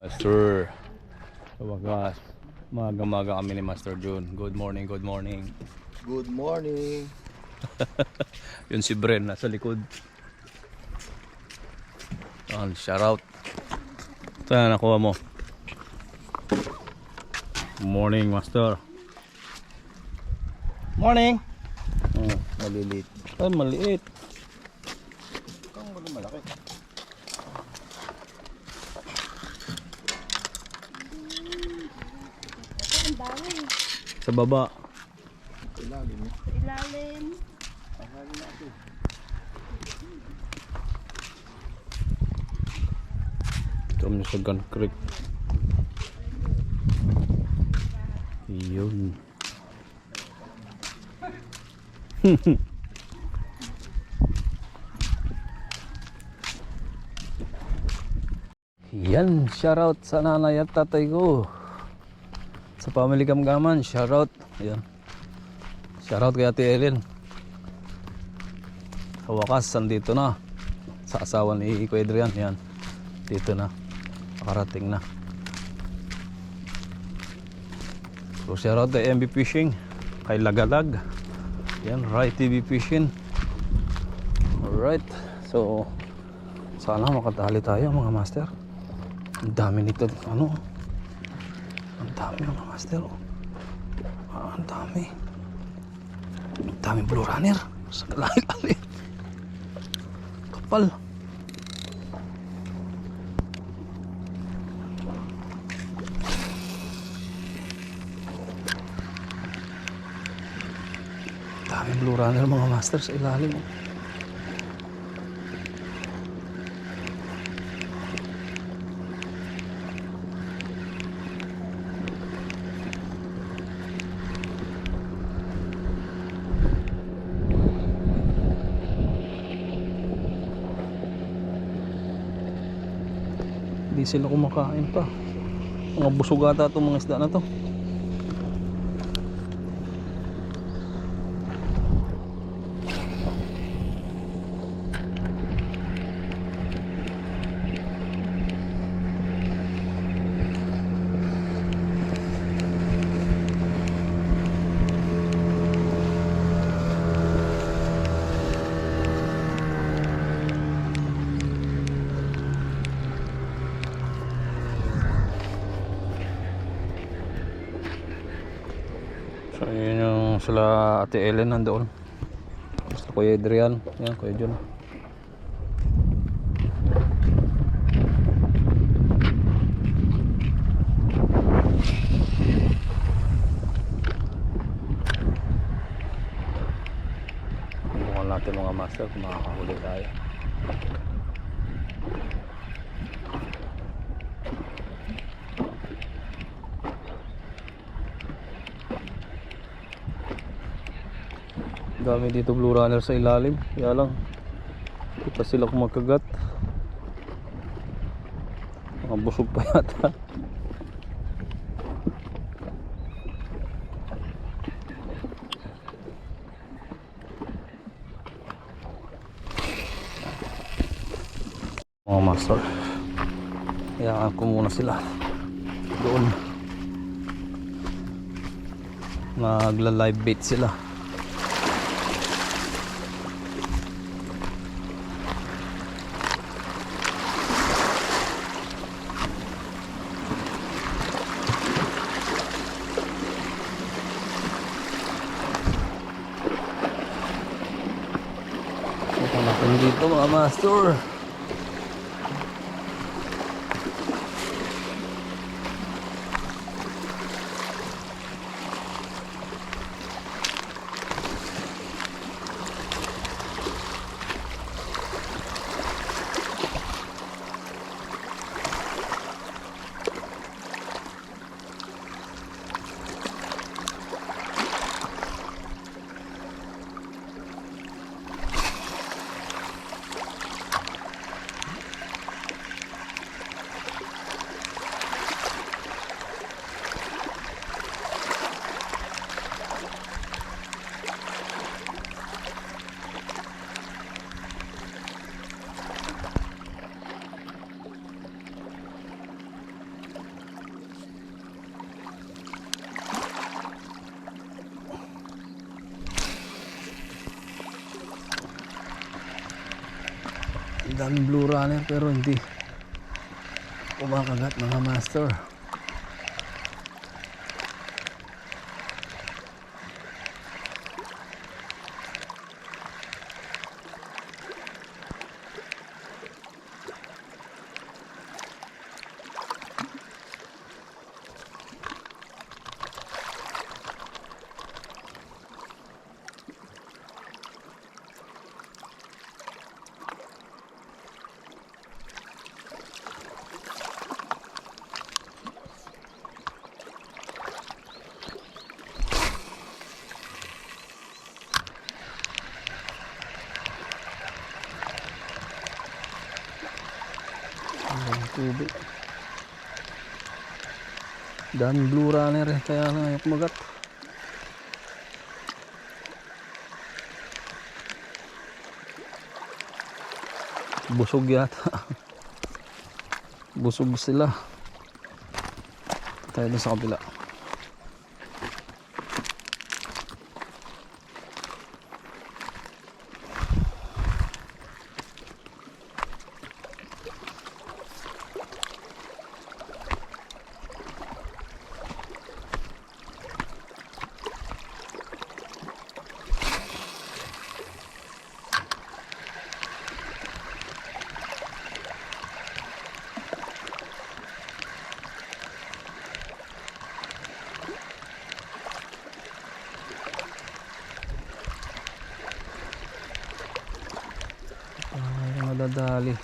Master, sa wagas, maga-maga kami ni Master June. Good morning, good morning. Good morning. Yun si Bren nasa likod. Shoutout. Saan nakuha mo? Morning, Master. Morning. Malilit. Ay, maliit. Kang malaki. Ang dami. Sa baba. Ilalim. Sa ilalim. Pangalan na ito. Ito kami sa Gun Creek. Yun. Yan, shoutout sa nanay at tatay ko. Sa family Gamgaman, shoutout. Ayan. Shoutout kay Ate Ellen. Sa wakas, andito na. Sa asawa ni Kuya Adrian, yan. Dito na. Nakarating na. So shoutout kay MB Fishing. Kay Lagalag. Yan, Rai TV Fishing. Alright. So, sana makatali tayo mga master. Ang dami nito, ano? Ang dami mga master. Ang dami. Ang dami blue runner. Sa lalim. Kapal. Dami blue runner mga master sa ilalim. Hindi sila kumakain pa. Mga busog ata itong mga isda na to. So yun yung sila Ate Ellen nandoon. Basta Kuya Adrian. Yan, Kuya Jun. Bukan natin mga master kung makakahuli tayo. Dami dito blue runner sa ilalim. Kaya lang hindi pa sila kumakagat. Mga busog pa yata. Mga master, hayaan ko muna sila doon. Magla-live bait sila. Natin dito mga master. daming blue runner pero hindi kumakagat mga master. Ang tubig. Daming blue runner eh, kaya lang ayaw kumagat. Busog yata. Busog sila. Tayo dun sa kabila. Nadadali.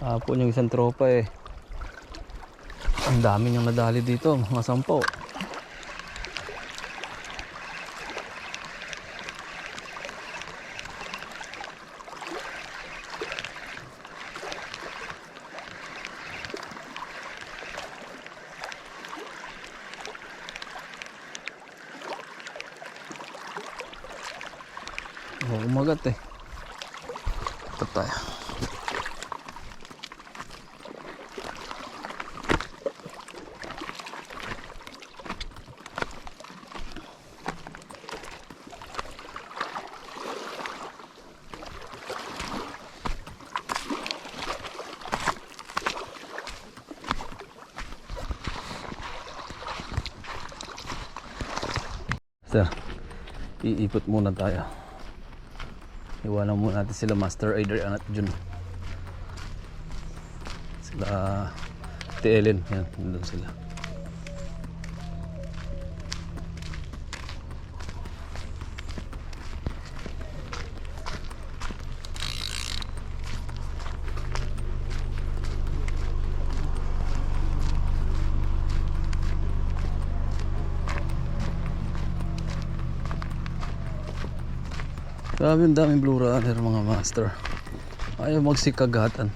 Hapon yung isang tropa eh. Ang dami niyang nadali dito, mga 10. Umagat eh. Ito tayo. Sir, iipot muna tayo. Iwanan muna natin sila Master Adrian at Jun. Sila Ellen. Yan, nandun sila. Grabe, ang daming blue runner mga master. Ayaw magsikagatan.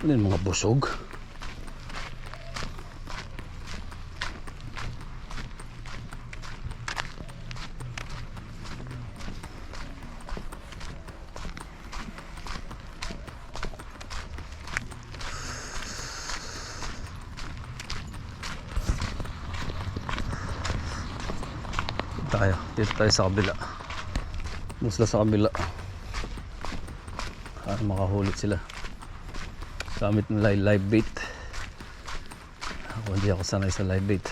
Ano yung mga busog? Dito tayo sa kabila. Doon sila sa kabila para makahulit sila gamit ng live bait. Ako hindi ako sanay sa live bait.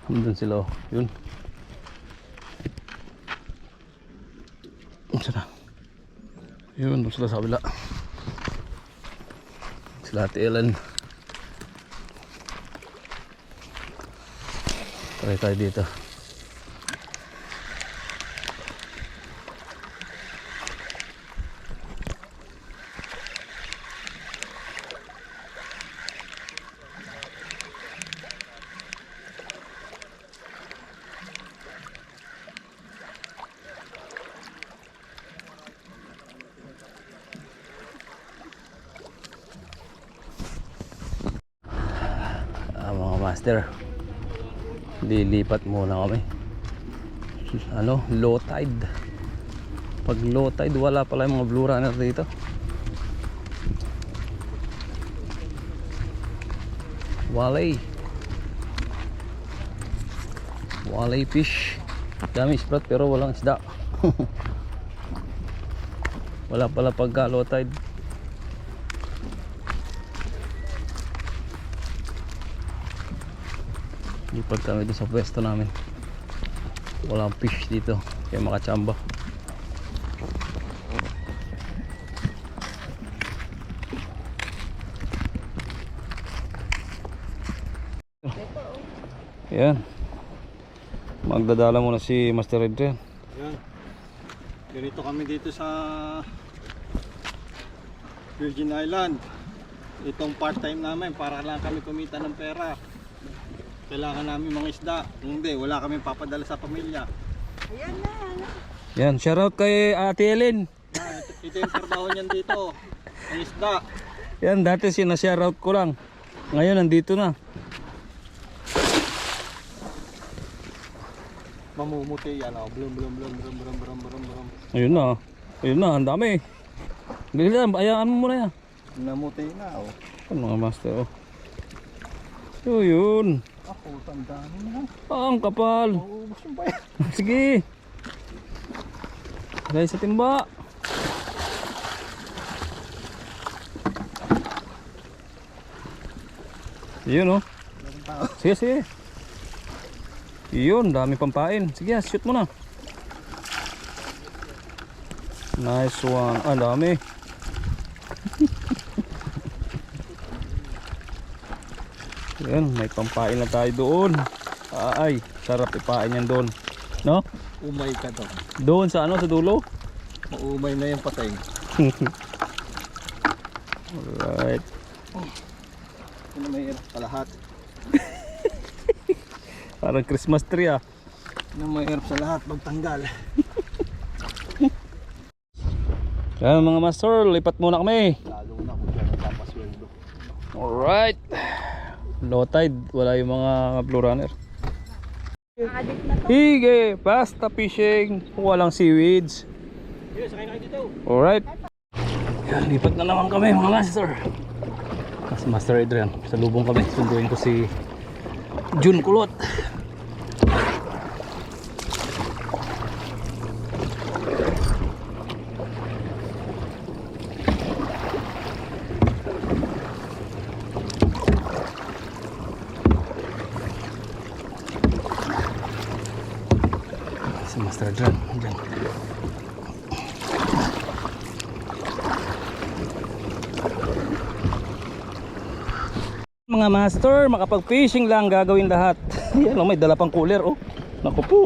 Doon sila, oh. Yun. Yun, doon sila sa kabila. Sila Ate Ellen. Try tayo dito. Mga master, lilipat muna kami. Ano, low tide. Pag low tide wala pala yung mga blue runner dito. Walley fish. Dami sprat pero walang isda. Wala pala pagka low tide. Lipat kami doon sa pwesto namin. Walang fish dito kaya makachamba. Yan. Magdadala muna si Master Adrian. Yan. Ganito kami dito sa Virgin Island. Itong part-time namin para lang kami kumita ng pera. Kailangan namin mga isda. Kung hindi, wala kami papadala sa pamilya. Ayan na. Yan, shoutout kay Ate Ellen. Yan, ito yung trabaho niyan dito. Ang isda. Yan, dati sinashoutout ko lang. Ngayon nandito na. Mamumuti yan. Oh. Blum, blum, blum, blum, blum, blum, blum, blum. Ayun na. Ayun na, ang dami. Ganyan, ayaan mo muna yan. Namuti na. Oh. Ano mga master, oh. So yun. Ako, tandaan mo na. Ah, ang kapal. Uubos yung bayan. Sige. Guys, sa timba. Yun, oh. Sige, sige. Yun, dami pampain. Sige, shoot mo na. Nice one. Ah, dami. Yan, may pampain na tayo doon. Ay, sarap ipain yan doon. No? Umay ka to. Doon sa ano, sa dulo? Maumay na yung patay. Alright. Ano may hirap sa lahat? Parang Christmas tree ah. Ano may hirap sa lahat? Magtanggal. Yan mga master, lipat muna kami. Lalo na kung siya nagpapasweldo. Alright. Low tide, wala yung mga blue runner. Adik na to. Hige, basta fishing, walang seaweeds. Yes, sakay na kayo dito. Alright. Yan, lipat na naman kami mga master. Mas Master Adrian, sa lubong kami. Sunduin ko si Jun Kulot. Si Master Adrian, dyan. Mga master, makapag-fishing lang gagawin lahat. Yan, oh, may dala pang cooler, oh. Naku po.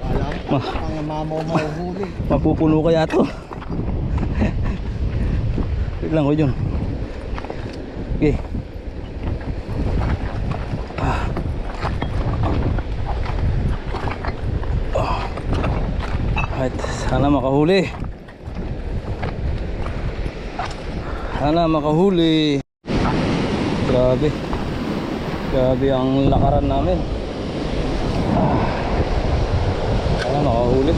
Alam, ang mamaw mahuhuli. Mapupuno kaya to. Wait lang ko dyan. Okay. Right, sana makahuli. Sana makahuli. Grabe. Grabe ang lakaran namin. Sana makahuli.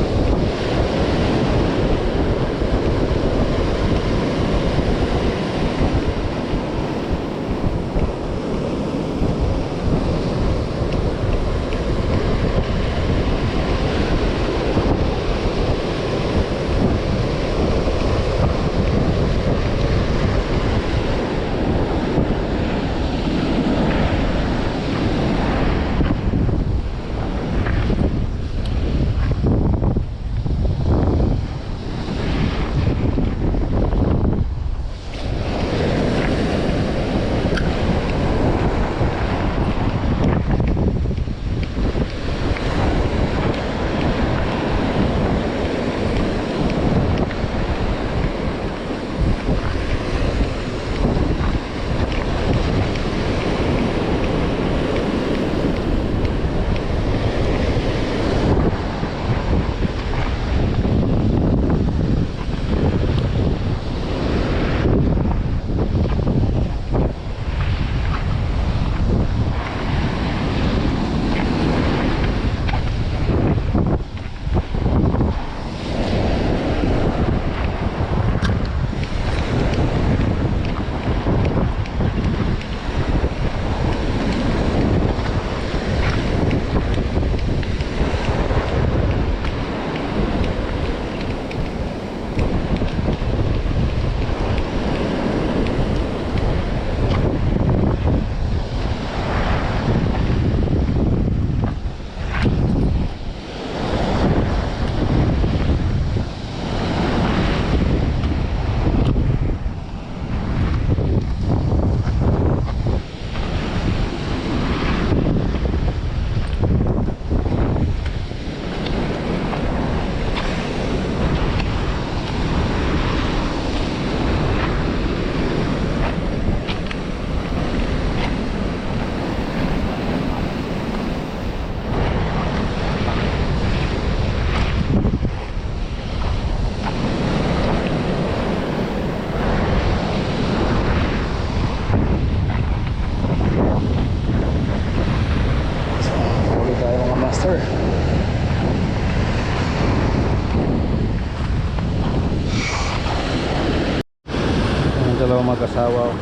mag-asawa.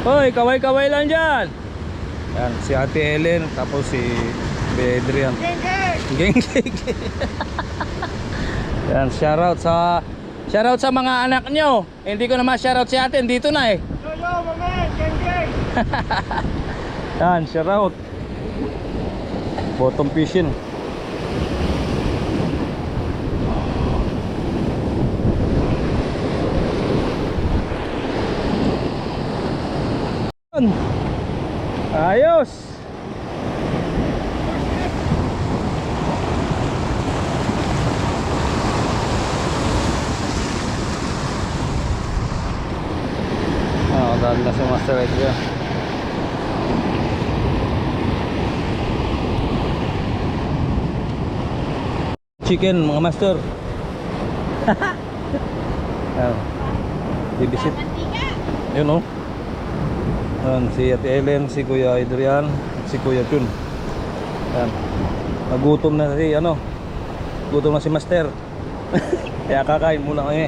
Hoy, kaway-kaway lang dyan. Yan, si Ate Ellen, tapos si Adrian. Geng geng. Yan, shoutout sa mga anak nyo. Hindi ko naman shoutout si ate, dito na eh. Yo, mamen, geng. Yan, shoutout. Bottom fishing. Ayos. Dahil na si Master Edgar. Chicken mga master. Ayan. Bibisit. Yun oh. Ayan, si Ate Ellen, si Kuya Adrian, si Kuya Chun. Ayan. Nagutom na si gutom na si Master. Kaya kakain muna kami.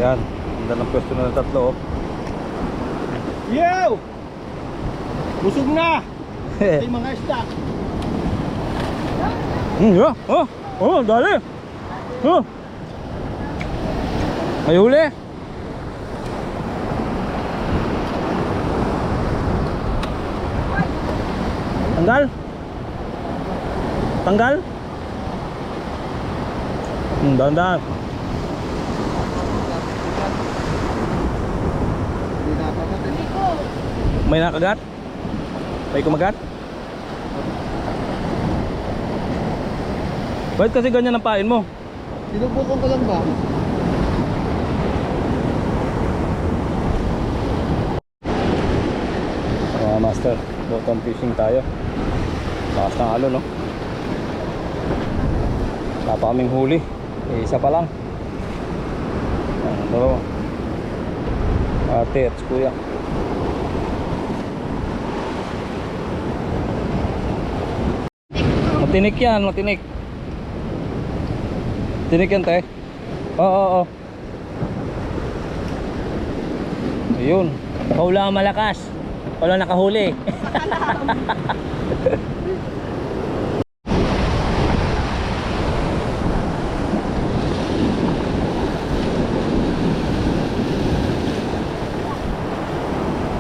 Yan. Ganda ng pwesto na ng tatlo oh. Yo! Busog na! Ito mga isda. Yeah. Oh, dali. Oh. May huli. Tanggal. Tanggal. Dahan-dahan. May nakagat? May kumagat? Bakit kasi ganyan ang pain mo? Sinubukan ko lang ba? Master, bottom fishing tayo. Lakas ng alon no? Wala pa kaming huli isa pa lang. Dalawa. Ate at kuya. Matinik yan, matinik. Tinik yan te. Oo. Ayun. Wala malakas. Wala nakahuli.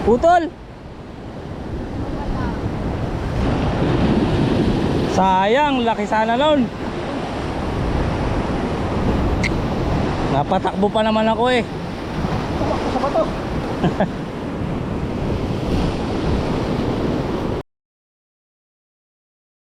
Putol. Sayang, laki sana nun. Napatakbo pa naman ako eh. Sa bato.